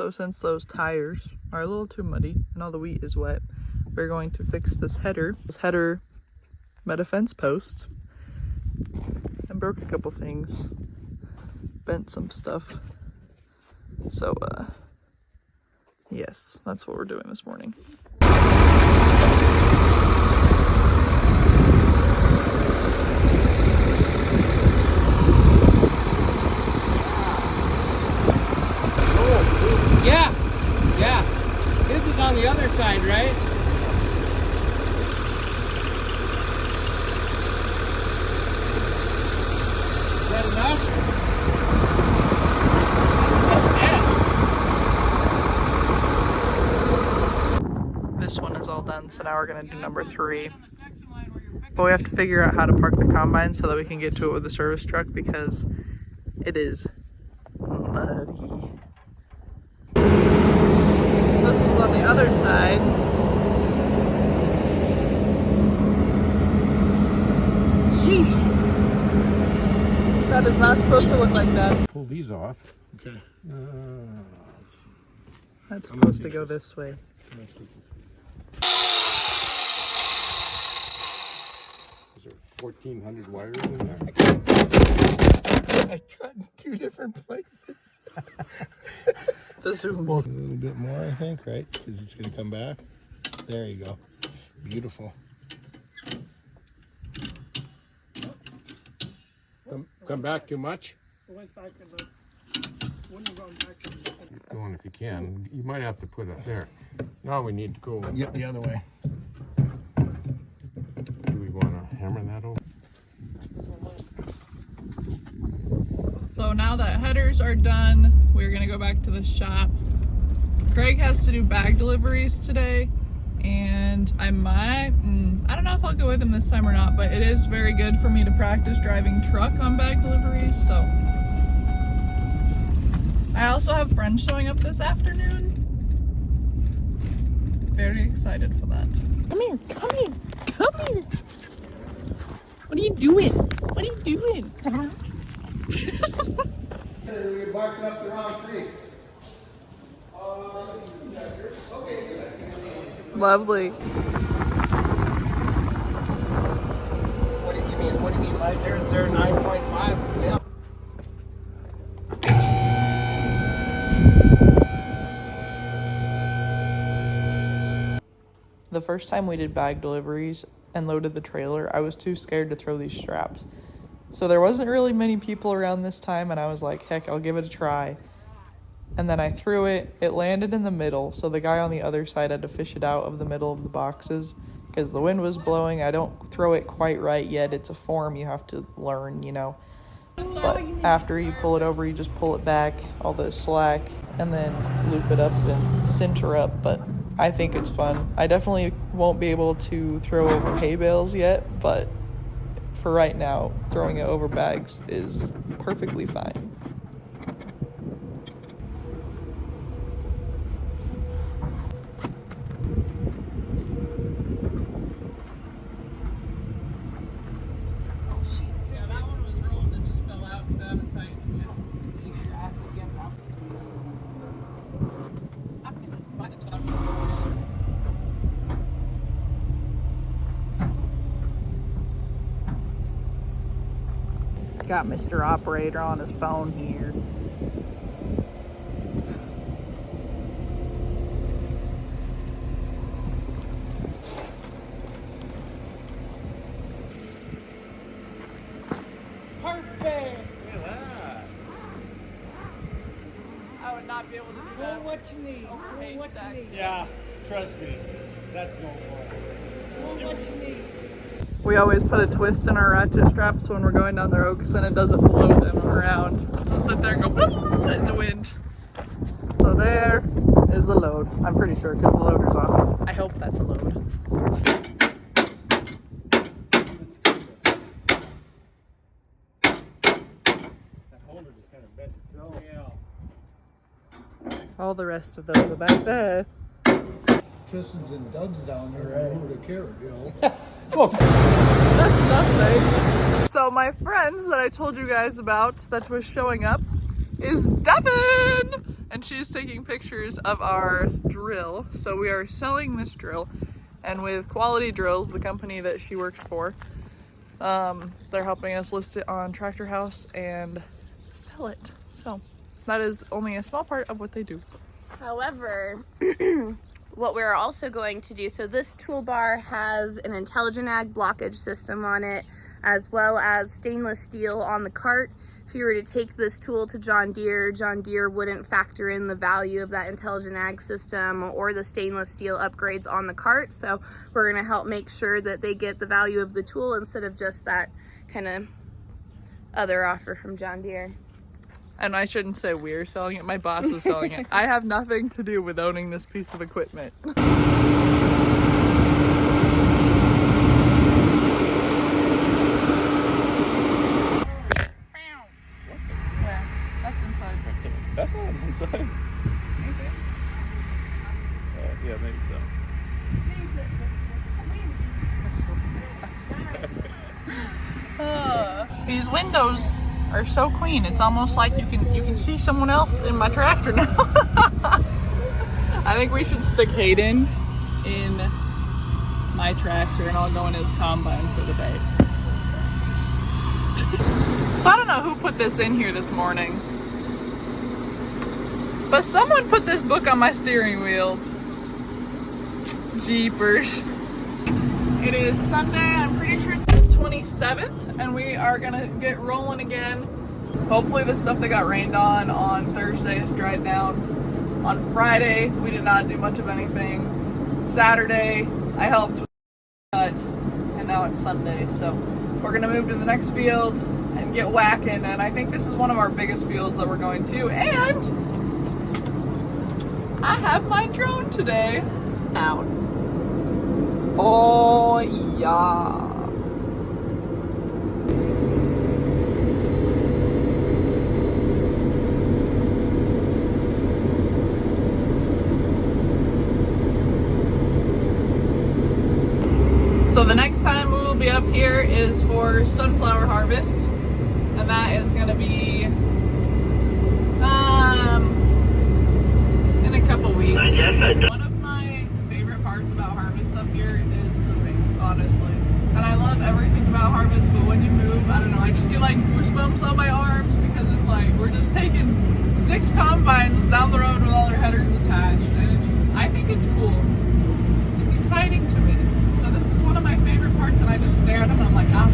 So since those tires are a little too muddy and all the wheat is wet, we're going to fix this header. This header met a fence post and broke a couple things, bent some stuff. So yes, that's what we're doing this morning. Yeah, this is on the other side, right? Is that enough? This one is all done, so now we're gonna do number 3. But we have to figure out how to park the combine so that we can get to it with the service truck because it is muddy. So this one's on the other side. Yeesh. That is not supposed to look like that. Pull these off. Okay. That's supposed to go this way. Is there 1,400 wires in there? I cut in 2 different places. The zoom. A little bit more, I think, right? Because it's going to come back. There you go. Beautiful. Come back too much? It went back in the, wouldn't have gone back in the, Keep going if you can. You might have to put it there. Now we need to go. Yep, the other way. Do we want to hammer that over? So now that headers are done, we're gonna go back to the shop. Craig has to do bag deliveries today, and I don't know if I'll go with him this time or not, but it is very good for me to practice driving truck on bag deliveries, so. I also have friends showing up this afternoon. Very excited for that. Come here, come here, come here. What are you doing? What are you doing? You're barking up the wrong tree. Lovely. What do you mean? What do you mean? Like they're 9.5. Yeah. The first time we did bag deliveries and loaded the trailer, I was too scared to throw these straps. So there wasn't really many people around this time, and I was like, heck, I'll give it a try. And then I threw it, it landed in the middle, so the guy on the other side had to fish it out of the middle of the boxes because the wind was blowing. I don't throw it quite right yet. It's a form you have to learn, you know. But after you pull it over, you just pull it back, all the slack, and then loop it up and cinch her up. But I think it's fun. I definitely won't be able to throw over hay bales yet, but for right now, throwing it over bags is perfectly fine. Yeah, that one was rolled and just fell out because I haven't tightened it. Got Mr. Operator on his phone here. perfect. Look at that. I would not be able to do Pull that. what you need. Pull what you need. Yeah, trust me. That's no fun. Pull what you need. We always put a twist in our ratchet straps when we're going down the road because then it doesn't blow them around. So sit there and go in the wind. So there is the load. I'm pretty sure because the loader's off. I hope that's a load. That holder just kind of bent itself. Yeah. All the rest of those are back there. Tristan's and Doug's down there. Right. Over to care, you know. That's nothing. So my friends that I told you guys about that was showing up is Devin! and she's taking pictures of our drill. So we are selling this drill, and with Quality Drills, the company that she works for, they're helping us list it on Tractor House and sell it. So that is only a small part of what they do. However, what we're also going to do, so this toolbar has an Intelligent Ag blockage system on it, as well as stainless steel on the cart. If you were to take this tool to John Deere wouldn't factor in the value of that Intelligent Ag system or the stainless steel upgrades on the cart. So we're going to help make sure that they get the value of the tool instead of just that kind of other offer from John Deere. And I shouldn't say we're selling it, my boss is selling it. I have nothing to do with owning this piece of equipment. That's inside. That's not inside. Yeah, maybe so. These windows are so clean. It's almost like you can see someone else in my tractor now. I think we should stick Hayden in my tractor and I'll go in his combine for the day. So I don't know who put this in here this morning, but someone put this book on my steering wheel. Jeepers. It is Sunday, I'm pretty sure it's the 27th, and we are gonna get rolling again. Hopefully the stuff that got rained on Thursday is dried down. On Friday, we did not do much of anything. Saturday, I helped with the cut, and now it's Sunday, so we're gonna move to the next field and get whacking, and I think this is one of our biggest fields that we're going to, and I have my drone today. Out. Oh yeah. So the next time we will be up here is for sunflower harvest, and that is going to be in a couple weeks. One of my favorite parts about harvest up here is moving, honestly. And I love everything about harvest, but when you move, I don't know, I just get like goosebumps on my arms because it's like we're just taking 6 combines down the road with all their headers attached, and it just, I think it's cool. It's exciting to me. So this is one of my favorite parts, and I just stare at them and I'm like, ah,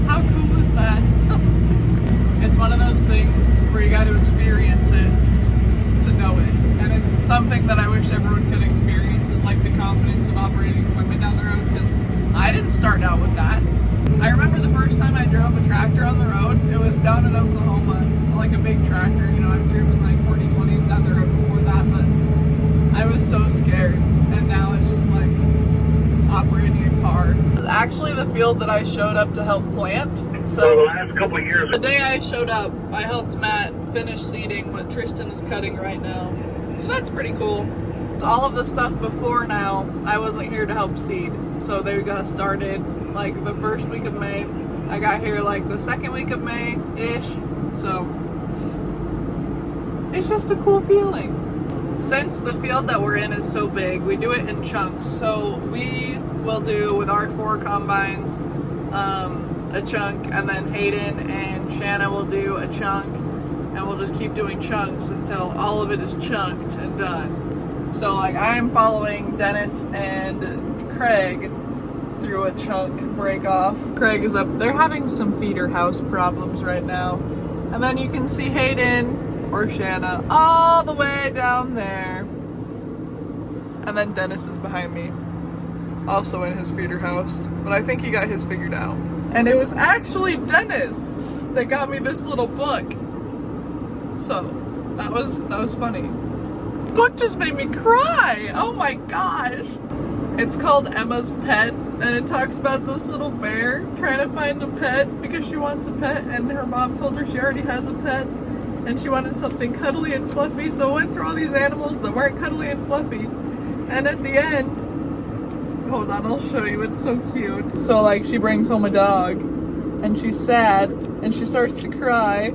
how cool is that? It's one of those things where you got to experience it to know it. And it's something that I wish everyone could experience, is like the confidence of operating equipment down the road, because I didn't start out with that. I remember the first time I drove a tractor on the road, it was down in Oklahoma, like a big tractor. You know, I've driven like 40-20s down the road before that, but I was so scared. And now it's just like operating a car. This is actually the field that I showed up to help plant. So the last couple of years, the day I showed up, I helped Matt finish seeding what Tristan is cutting right now. So that's pretty cool. All of the stuff before now, I wasn't here to help seed. So they got started like the first week of May. I got here like the second week of May-ish. So it's just a cool feeling. Since the field that we're in is so big, we do it in chunks. So we will do, with our 4 combines, a chunk, and then Hayden and Shanna will do a chunk, and we'll just keep doing chunks until all of it is chunked and done. So like I'm following Dennis and Craig through a chunk break off. Craig is up, they're having some feeder house problems right now. And then you can see Hayden or Shanna all the way down there. And then Dennis is behind me, also in his feeder house, but I think he got his figured out. And it was actually Dennis that got me this little book. So that was funny. The book just made me cry. Oh my gosh. It's called Emma's Pet, and it talks about this little bear trying to find a pet because she wants a pet, and her mom told her she already has a pet and she wanted something cuddly and fluffy, so it went through all these animals that weren't cuddly and fluffy. And at the end, hold on, I'll show you, it's so cute. So like she brings home a dog and she's sad and she starts to cry.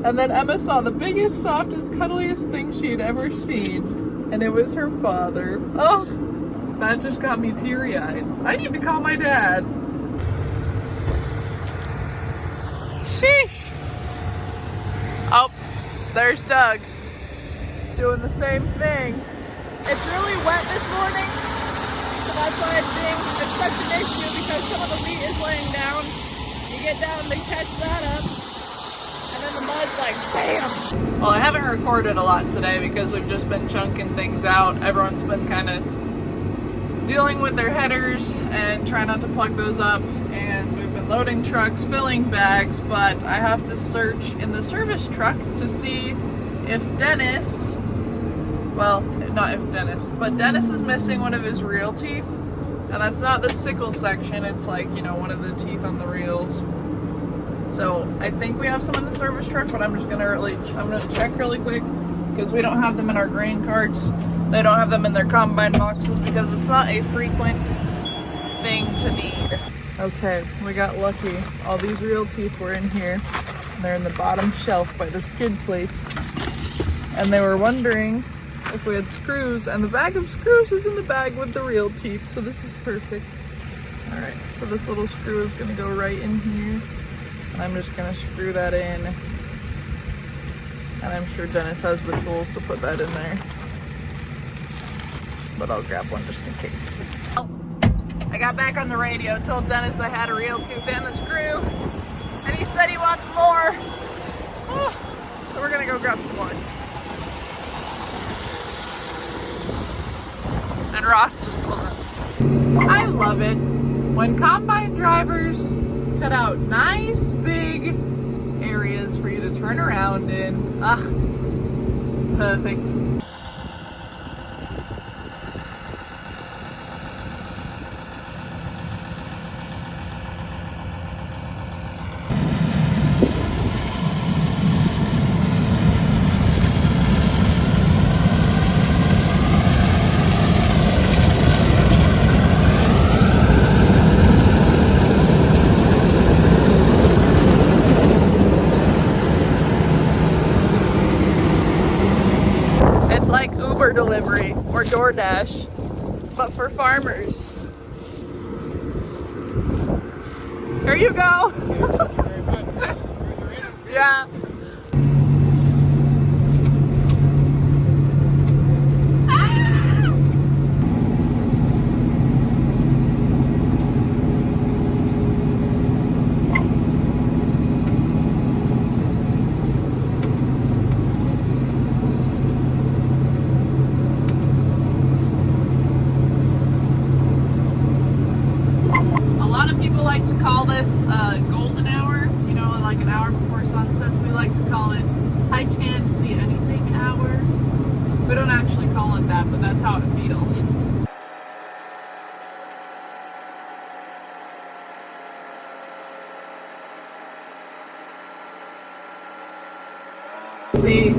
And then Emma saw the biggest, softest, cuddliest thing she had ever seen. And it was her father. Oh, that just got me teary-eyed. I need to call my dad. Sheesh. Oh, there's Doug. Doing the same thing. It's really wet this morning. So that's why it's such an issue, because some of the wheat is laying down. You get down, they catch that up. And then the mud's like, bam! Well, I haven't recorded a lot today because we've just been chunking things out. Everyone's been kind of dealing with their headers and trying not to plug those up. And we've been loading trucks, filling bags, but I have to search in the service truck to see if Dennis, well, not if Dennis, but Dennis is missing one of his reel teeth. And that's not the sickle section, it's like, you know, one of the teeth on the reels. So I think we have some in the service truck, but I'm gonna check really quick because we don't have them in our grain carts. They don't have them in their combine boxes because it's not a frequent thing to need. Okay, we got lucky. All these reel teeth were in here. They're in the bottom shelf by the skid plates. And they were wondering if we had screws, and the bag of screws is in the bag with the reel teeth, so this is perfect. All right, so this little screw is gonna go right in here. And I'm just gonna screw that in. And I'm sure Dennis has the tools to put that in there. But I'll grab one just in case. Well, I got back on the radio, told Dennis I had a reel tooth and the screw, and he said he wants more. Oh, so we're gonna go grab some more. And Ross just pulled up. I love it when combine drivers cut out nice big areas for you to turn around in. Ah, perfect. It's like Uber delivery or DoorDash, but for farmers. Here you go. Yeah. Like to call this golden hour, you know, like an hour before sunsets. We like to call it I can't see anything hour. We don't actually call it that, but that's how it feels. See,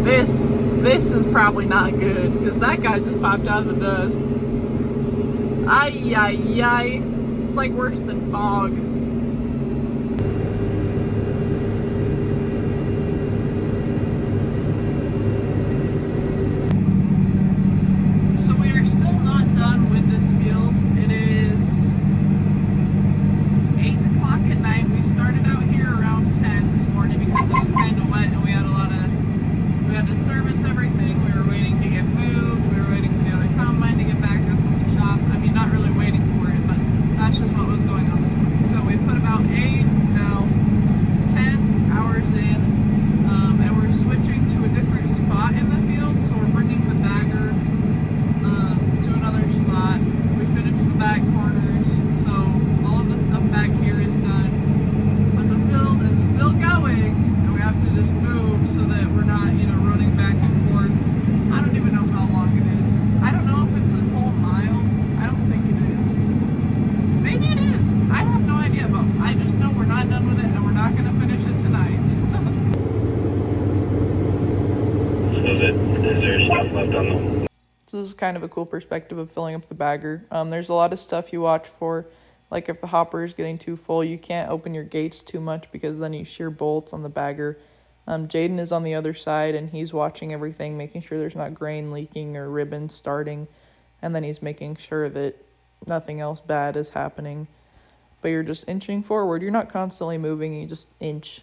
this is probably not good because that guy just popped out of the dust. Ay, ay, ay. It's like worse than fog. So we are still not done with this field. It is 8 o'clock at night. We started out here around 10 this morning because it was kind of wet and we had to service everything. We were waiting to get moved. We were waiting for the other combine to get back up from the shop. I mean, not really waiting for it, but that's just what was going on this morning. So we've put about 10 hours in, and we're switching to a different spot in the field. So we're bringing the bagger to another spot. We finished the back corners, so all of the stuff back here is done. But the field is still going, and we have to just move so that we're not, you know, running back and forth. I don't even know how long it is. I don't know if it's a whole mile. I don't think it is. Maybe it is. I have no idea, but I just know we're not done with it and we're not going to finish it tonight. Is there stuff left on them? So this is kind of a cool perspective of filling up the bagger. There's a lot of stuff you watch for, like if the hopper is getting too full, you can't open your gates too much because then you shear bolts on the bagger. Jaden is on the other side, and he's watching everything, making sure there's not grain leaking or ribbons starting, and then he's making sure that nothing else bad is happening. But you're just inching forward. You're not constantly moving, you just inch.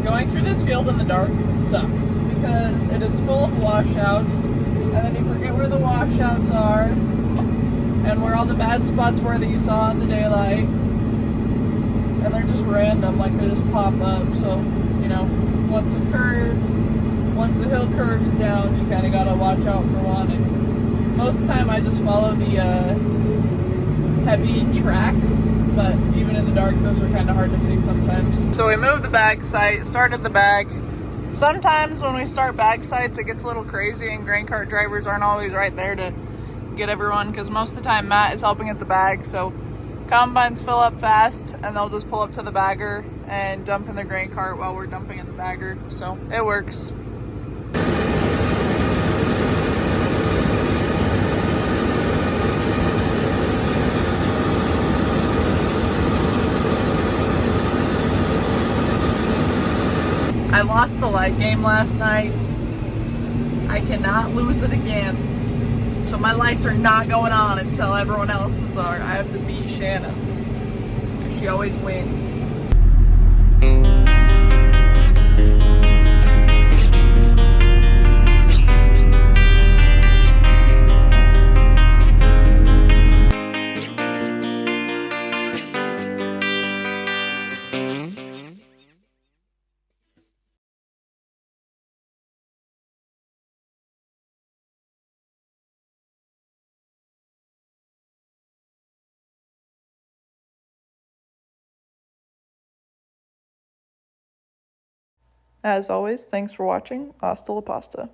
Going through this field in the dark sucks because it is full of washouts, and then you forget where the washouts are and where all the bad spots were that you saw in the daylight, and they're just random, like they just pop up. So, you know, once a hill curves down, you kind of gotta watch out for one. And most of the time I just follow the heavy tracks, but even in the dark, those are kind of hard to see sometimes. So we moved the bag site, started the bag. Sometimes when we start bag sites, it gets a little crazy, and grain cart drivers aren't always right there to get everyone, because most of the time Matt is helping at the bag. So combines fill up fast, and they'll just pull up to the bagger and dump in the grain cart while we're dumping in the bagger. So it works. I lost the light game last night. I cannot lose it again. So my lights are not going on until everyone else's are. I have to beat Shanna, because she always wins. As always, thanks for watching. Hasta la pasta.